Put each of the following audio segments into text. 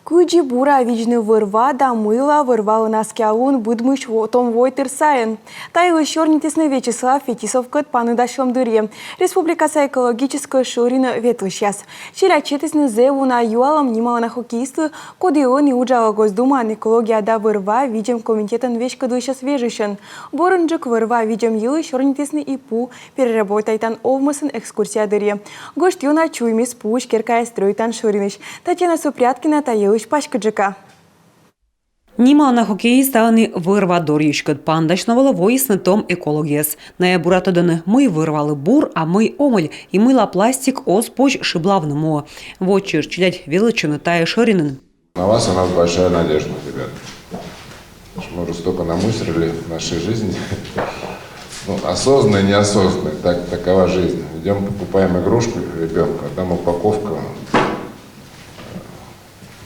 Куджи бура вижны вырва да мыла вырвала на скялун будмыш том войтер сайын. Тайлы Щорнитесный Вячеслав Фетисов кыт паныдашлым дыре. Республикаса экологическая шурина ветлышяс. Челячетесный зеву на юалам немало на хоккеисты, кодилы не уджала Госдума экология да вырва видим комитетан вешкадыша свежишен. Борынджик вырва видим елы Щорнитесный и пу переработайтан овмысын экскурсия дыре. Гость юна чуймис пуш керкая стройтан шуриныш. Татьяна Супряткина таелыш пашкаджика. Нима на хоккеїстани вирва доріжкът пандашновала воїсне том екологієс. На буратодани ми вирвали бур, а ми омель і мила пластик оспоч шиблавному. Вочі чилять величини та ширинин. На вас у нас большая надежда, ребята. Мы уже столько намусорили в нашей жизни. Осознанно и неосознанно. Такова жизнь. Идем, покупаем игрушку ребенку, а там упаковка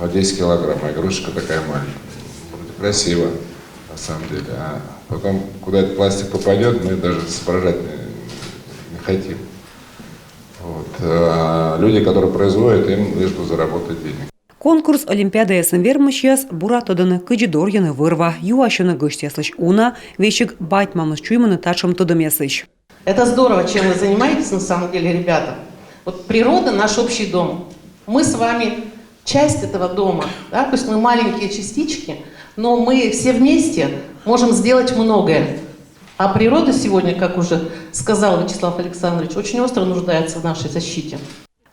10 килограмм, а игрушка такая маленькая. Красиво, на самом деле. А потом, куда этот пластик попадет, мы даже соображать не хотим. Вот. А люди, которые производят, им лишь бы заработать денег. Конкурс Олимпиады СМВР буратоданы кыджидорьяны вырва, юашыны гыштяслыш уна, вещик байтмамыз чуйманы тачым тудымесыш. Это здорово, чем вы занимаетесь на самом деле, ребята. Вот природа – наш общий дом. Мы с вами часть этого дома, да? То есть мы маленькие частички, но мы все вместе можем сделать многое. А природа сегодня, как уже сказал Вячеслав Александрович, очень остро нуждается в нашей защите.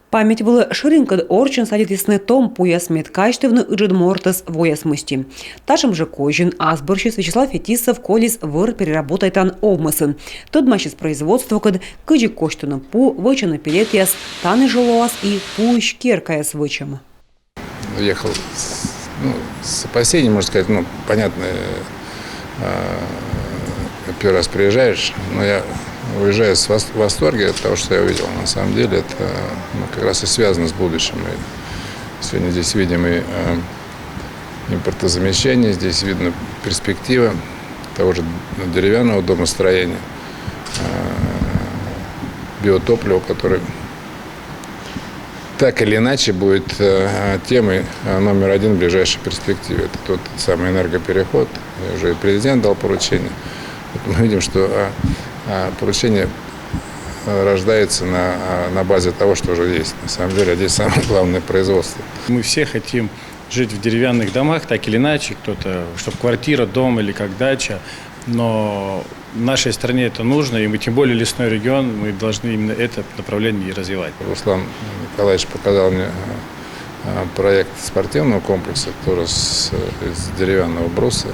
Память была ширинкад орчин садитисны том пуясмет качтевны иджидмортес воясмысти. Ташем же кожин азборщис Вячеслав Фетисов колис выр переработайтан овмысын. Тот мащис производство кад кыджи коштуны пу вычаны пилетияс, таны жилоас и пуищ керкаяс вычам. Ехал с опасением, можно сказать, понятно, первый раз приезжаешь, но я уезжаю в восторге от того, что я увидел. На самом деле это как раз и связано с будущим. И сегодня здесь видим и импортозамещение, здесь видно перспектива того же деревянного домостроения, биотоплива, который так или иначе будет темой номер один в ближайшей перспективе. Это тот самый энергопереход. Уже президент дал поручение. Мы видим, что поручение рождается на базе того, что уже есть. На самом деле здесь самое главное производство. Мы все хотим жить в деревянных домах, так или иначе, кто-то, чтобы квартира, дом или как дача. Но в нашей стране это нужно, и мы, тем более лесной регион, мы должны именно это направление и развивать. Руслан Николаевич показал мне проект спортивного комплекса, тоже из деревянного бруса.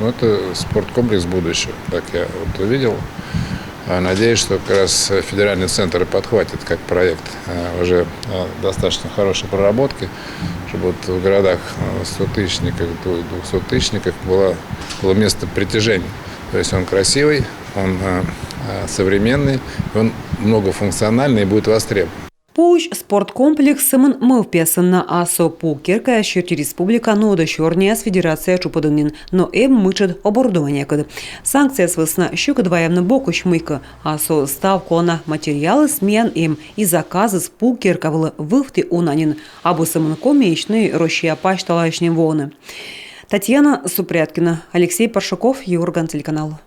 Это спорткомплекс будущего, так я увидел. Надеюсь, что как раз федеральный центр подхватит как проект уже достаточно хорошей проработки, чтобы вот в городах 100-тысячниках, 200-тысячниках было место притяжения. То есть он красивый, он современный, он многофункциональный и будет востребован. Пуш спорткомплекс сымын мывпесын на асо пу керкая щерти республика нода щорния с федерация чупадынин, но мычат оборудование кад. Санкция свысна щука двоемна бокуш мыка, асо ставку на материалы смен и заказы с пу керкавылы вывты унанин, абы сымын комечный рощия пашталашни воны. Татьяна Супряткина, Алексей Паршаков, Юрган, телеканал.